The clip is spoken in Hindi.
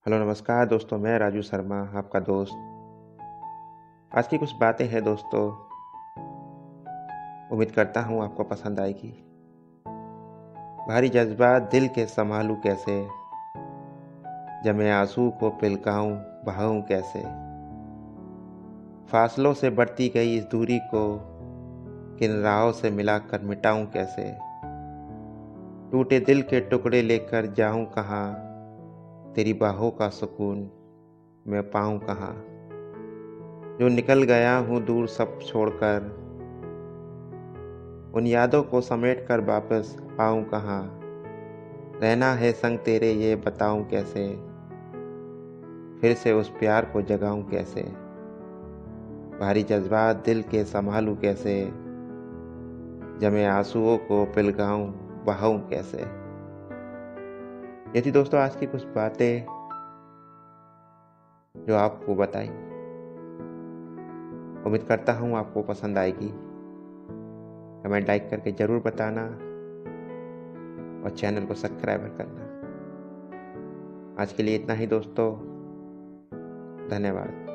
हेलो नमस्कार दोस्तों, मैं राजू शर्मा आपका दोस्त। आज की कुछ बातें हैं दोस्तों, उम्मीद करता हूँ आपको पसंद आएगी। भारी जज़्बात दिल के सँभालूँ कैसे, जमे आँसू को पिलकाऊँ बहाऊँ कैसे। फासलों से बढ़ती गई इस दूरी को किन राहों से मिलाकर मिटाऊँ कैसे। टूटे दिल के टुकड़े लेकर जाऊँ कहाँ, तेरी बाहों का सुकून मैं पाऊँ कहाँ। जो निकल गया हूँ दूर सब छोड़कर, उन यादों को समेट कर वापस आऊँ कहाँ। रहना है संग तेरे ये बताऊँ कैसे, फिर से उस प्यार को जगाऊँ कैसे। भारी जज़्बात दिल के सँभालूँ कैसे, जमे आँसुओं को पिलगाऊँ बहाऊँ कैसे। ये थी दोस्तों आज की कुछ बातें जो आपको बताई। उम्मीद करता हूँ आपको पसंद आएगी। कमेंट लाइक करके ज़रूर बताना और चैनल को सब्सक्राइब करना। आज के लिए इतना ही दोस्तों, धन्यवाद।